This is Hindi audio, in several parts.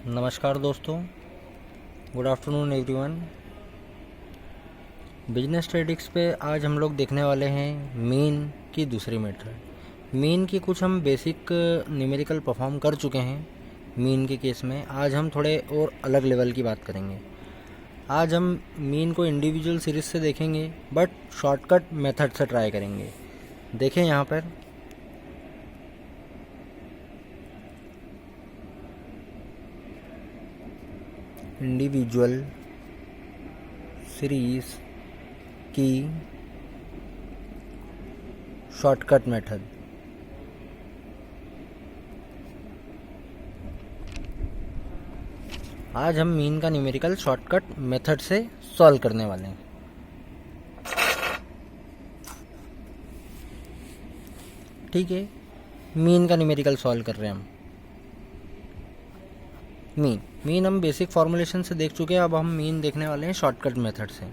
नमस्कार दोस्तों, गुड आफ्टरनून एवरीवन। बिजनेस ट्रेडिक्स पे आज हम लोग देखने वाले हैं मीन की दूसरी मेथड। मीन की कुछ हम बेसिक न्यूमेरिकल परफॉर्म कर चुके हैं मीन के केस में। आज हम थोड़े और अलग लेवल की बात करेंगे। आज हम मीन को इंडिविजुअल सीरीज से देखेंगे बट शॉर्टकट मेथड से ट्राई करेंगे। देखें यहाँ पर इंडिविजुअल सीरीज की शॉर्टकट मेथड। आज हम मीन का न्यूमेरिकल शॉर्टकट मेथड से सॉल्व करने वाले हैं। ठीक है, मीन का न्यूमेरिकल सॉल्व कर रहे हैं हम। मीन हम बेसिक फॉर्मूलेशन से देख चुके हैं। अब हम मीन देखने वाले हैं शॉर्टकट मेथड से।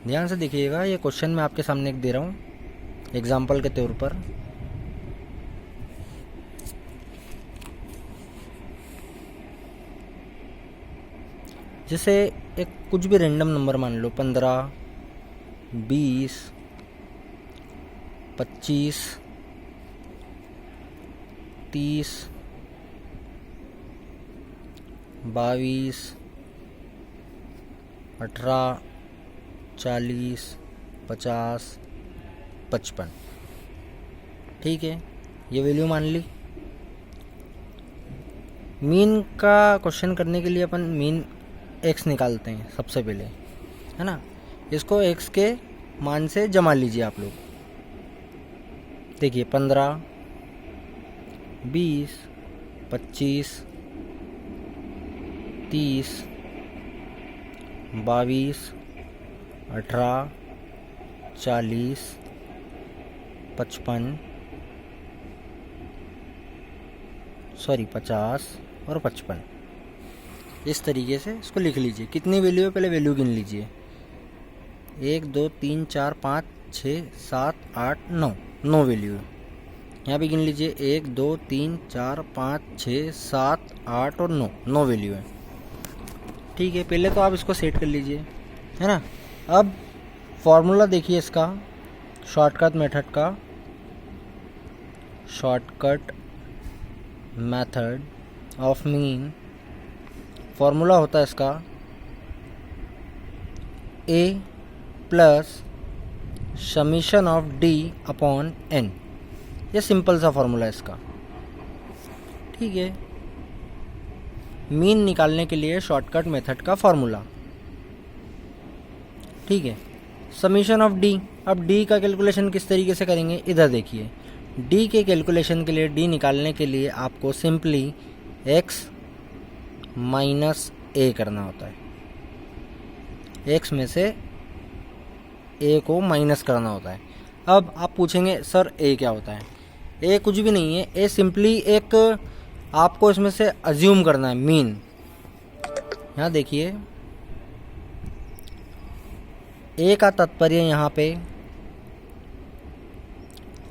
ध्यान से देखिएगा, ये क्वेश्चन मैं आपके सामने एक दे रहा हूँ एग्जाम्पल के तौर पर। जैसे एक कुछ भी रैंडम नंबर मान लो, 15, 20, 25, 30, 22, 18, 40, 50, 55। ठीक है, ये वैल्यू मान ली। मीन का क्वेश्चन करने के लिए अपन मीन एक्स निकालते हैं सबसे पहले, है ना। इसको एक्स के मान से जमा लीजिए आप लोग। देखिए 15, 20, 25, 30, 22, 18, 40, 55 50 और 55। इस तरीके से इसको लिख लीजिए। कितनी वैल्यू है पहले वैल्यू गिन लीजिए। 1 2 3 4 5 6 7 8 9 9 वैल्यू है। यहाँ पे गिन लीजिए 1 2 3 4 5 6 7 8 और 9 9 वैल्यू है। ठीक है, पहले तो आप इसको सेट कर लीजिए, है ना। अब फॉर्मूला देखिए इसका शॉर्टकट मेथड का। Shortcut method of mean, formula होता है इसका a plus summation of d upon n। ये सिंपल सा फॉर्मूला है इसका। ठीक है, मीन निकालने के लिए शॉर्टकट मेथड का फॉर्मूला। ठीक है, समीशन ऑफ डी। अब डी का कैलकुलेशन किस तरीके से करेंगे, इधर देखिए। डी के कैलकुलेशन के लिए, डी निकालने के लिए आपको सिंपली एक्स माइनस ए करना होता है। एक्स में से ए को माइनस करना होता है। अब आप पूछेंगे सर ए क्या होता है। ए कुछ भी नहीं है, ए सिंपली एक आपको इसमें से अज्यूम करना है मीन। यहाँ देखिए, ए का तात्पर्य यहाँ पे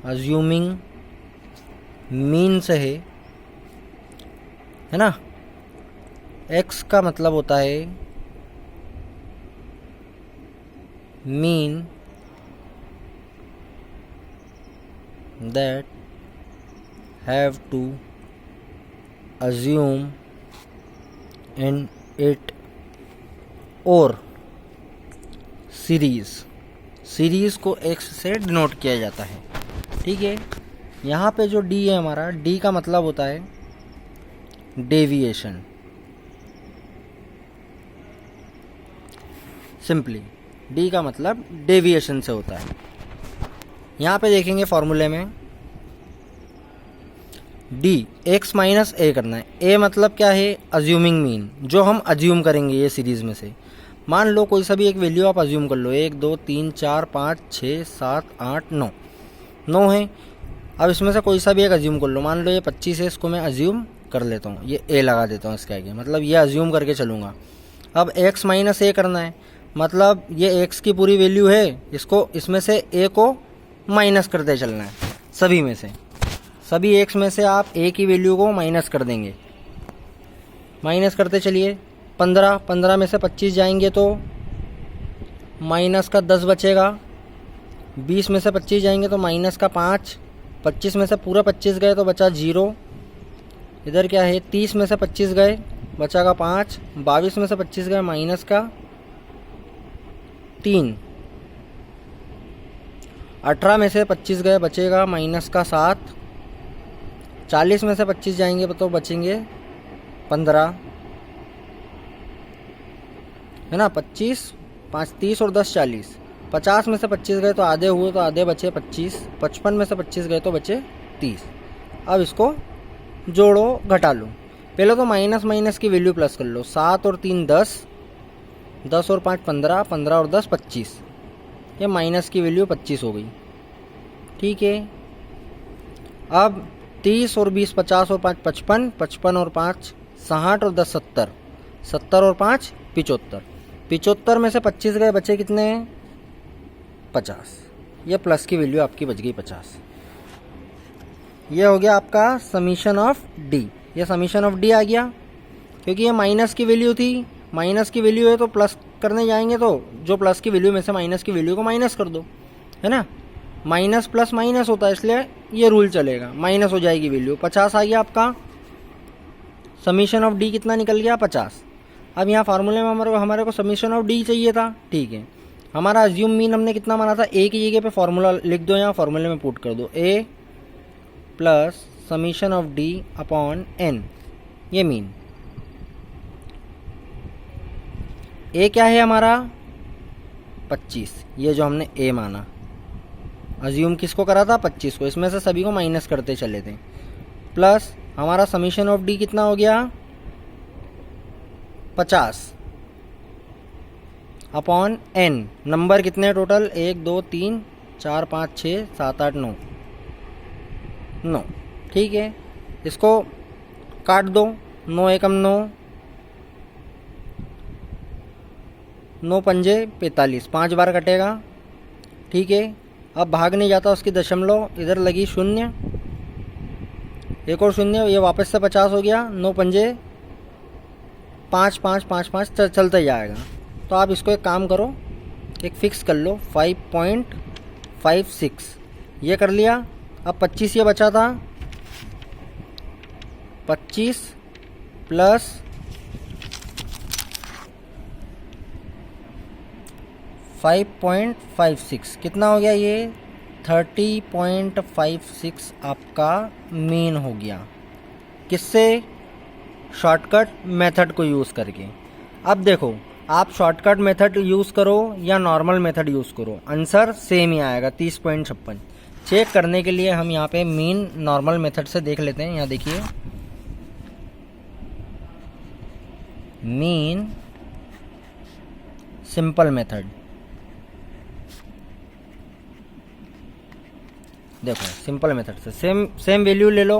अज्यूमिंग मीन से है ना। एक्स का मतलब होता है mean that have to assume in it और सीरीज को x से डिनोट किया जाता है। ठीक है, यहाँ पे जो d है हमारा, d का मतलब होता है डेविएशन। सिंपली d का मतलब डेविएशन से होता है। यहाँ पे देखेंगे फॉर्मूले में डी एक्स माइनस ए करना है। ए मतलब क्या है, अज्यूमिंग मीन, जो हम अज्यूम करेंगे ये सीरीज में से। मान लो कोई सा भी एक वैल्यू आप अज्यूम कर लो, 1 2 3 4 5 6 7 8 9 9 है। अब इसमें से कोई सा भी एक अज्यूम कर लो। मान लो ये 25 है, इसको मैं अज्यूम कर लेता हूँ, ये ए लगा देता हूँ इसके आगे, मतलब ये अज्यूम करके चलूँगा। अब एक्स माइनस ए करना है, मतलब ये एक्स की पूरी वैल्यू है, इसको इसमें से ए को माइनस करते चलना है। सभी में से, सभी एक्स में से आप ए की वैल्यू को माइनस कर देंगे। माइनस करते चलिए। 15, 15 में से 25 जाएंगे तो माइनस का 10 बचेगा। 20 में से 25 जाएंगे तो माइनस का 5। 25 में से पूरा 25 गए तो बचा 0। इधर क्या है, 30 में से 25 गए बचा का 5। 22 में से 25 गए माइनस का 3। 18 में से 25 गए बचेगा माइनस का 7। 40 में से 25 जाएंगे तो बचेंगे 15, है ना। 25, 5 30 और 10 40। 50 में से 25 गए तो आधे हुए, तो आधे बचे 25। 55 में से 25 गए तो बचे 30। अब इसको जोड़ो घटा लो। पहले तो माइनस माइनस की वैल्यू प्लस कर लो। 7 और 3 10, 10 और 5 15, 15 और 10 25। ये माइनस की वैल्यू 25 हो गई, ठीक है। अब 30 और 20 50 और 5 55, 55 और 5 60 और 10 70, 70 और 5 75। 75 में से 25 गए बचे कितने, 50। ये प्लस की वैल्यू आपकी बच गई 50। ये हो गया आपका समीशन ऑफ डी। ये समीशन ऑफ डी आ गया, क्योंकि ये माइनस की वैल्यू थी। माइनस की वैल्यू है तो प्लस करने जाएंगे तो जो प्लस की वैल्यू में से माइनस की वैल्यू को माइनस कर दो, है ना। माइनस प्लस माइनस होता है, इसलिए ये रूल चलेगा, माइनस हो जाएगी वैल्यू। 50 आ गया आपका समीशन ऑफ डी। कितना निकल गया, 50। अब यहाँ फार्मूले में हमारे को समीशन ऑफ डी चाहिए था, ठीक है। हमारा अज्यूम मीन हमने कितना माना था, ए की जगह पे फार्मूला लिख दो, यहाँ फार्मूले में पुट कर दो, A plus summation of D upon N, ये मीन। ए क्या है हमारा 25, ये जो हमने ए माना। अज्यूम किसको करा था, 25 को। इसमें से सभी को माइनस करते चले थे। प्लस हमारा समीशन ऑफ डी कितना हो गया, 50 अपॉन एन। नंबर कितने टोटल, 1 2 3 4 5 6 7 8 9, 9, ठीक है। इसको काट दो, 9 एकम 9, 9 पंजे 45, 5 बार कटेगा, ठीक है। अब भाग नहीं जाता उसकी दशमलव, इधर लगी 0, एक और 0, ये वापस से 50 हो गया। 9 पंजे 5 5 5 5 चलता ही जाएगा। तो आप इसको एक काम करो, एक फिक्स कर लो 5.56, ये कर लिया। अब 25 ये बचा था, 25 प्लस 5.56 कितना हो गया, ये 30.56 आपका मीन हो गया। किससे, शॉर्टकट मेथड को यूज़ करके। अब देखो, आप शॉर्टकट मेथड यूज़ करो या नॉर्मल मेथड यूज़ करो, आंसर सेम ही आएगा 30.56। चेक करने के लिए हम यहाँ पे मीन नॉर्मल मेथड से देख लेते हैं। यहाँ देखिए, मीन सिंपल मेथड, देखो सिंपल मेथड से सेम वैल्यू ले लो।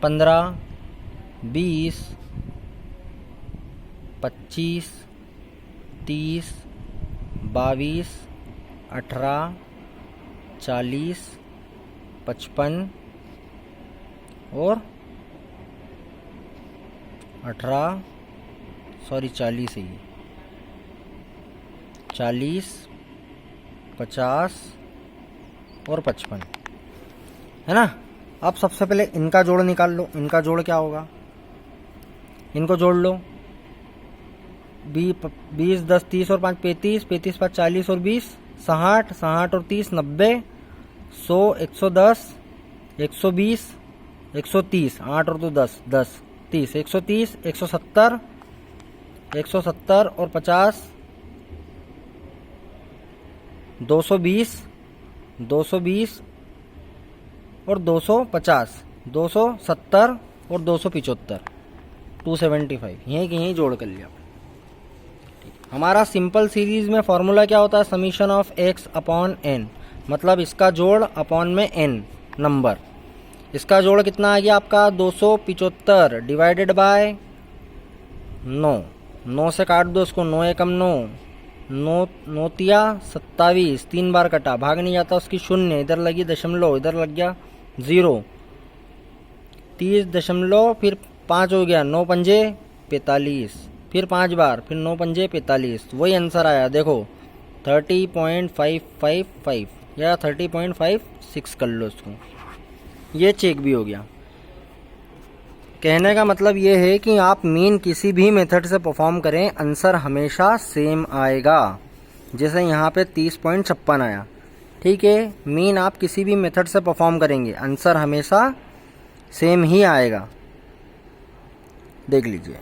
15 20 25 30 22 18 40 55 और 18, सॉरी 40 ही, 40 50 और 55, है ना। अब सबसे पहले इनका जोड़ निकाल लो। इनका जोड़ क्या होगा, इनको जोड़ लो। 20 10 30 और 5 35, 35 5 40 और 20 60, 60 और 30 90, 100 110 120 130, 8 और 2 10 10 30, 130 170 170 और 50 220 220 और 250 270 और 275 275, यहीं के यहीं जोड़ कर लिया। हमारा सिंपल सीरीज में फॉर्मूला क्या होता है, summation of x upon n, मतलब इसका जोड़ अपॉन में n नंबर। इसका जोड़ कितना आ गया आपका 275 डिवाइडेड बाय 9, 9 से काट दो इसको, 9 एकम 9, 9 9 तिया 27, 3 बार कटा, भाग नहीं जाता उसकी 0, इधर लगी दशमलव, इधर लग गया 0, 30 दशमलव फिर 5 हो गया, 9 पंजे 45, फिर 5 बार, फिर 9 पंजे 45, वही आंसर आया देखो 30.555 या 30.56 कर लो इसको, ये चेक भी हो गया। कहने का मतलब ये है कि आप मीन किसी भी मेथड से परफॉर्म करें, आंसर हमेशा सेम आएगा। जैसे यहाँ पे 30.56 आया, ठीक है, मीन आप किसी भी मेथड से परफॉर्म करेंगे आंसर हमेशा सेम ही आएगा, देख लीजिए।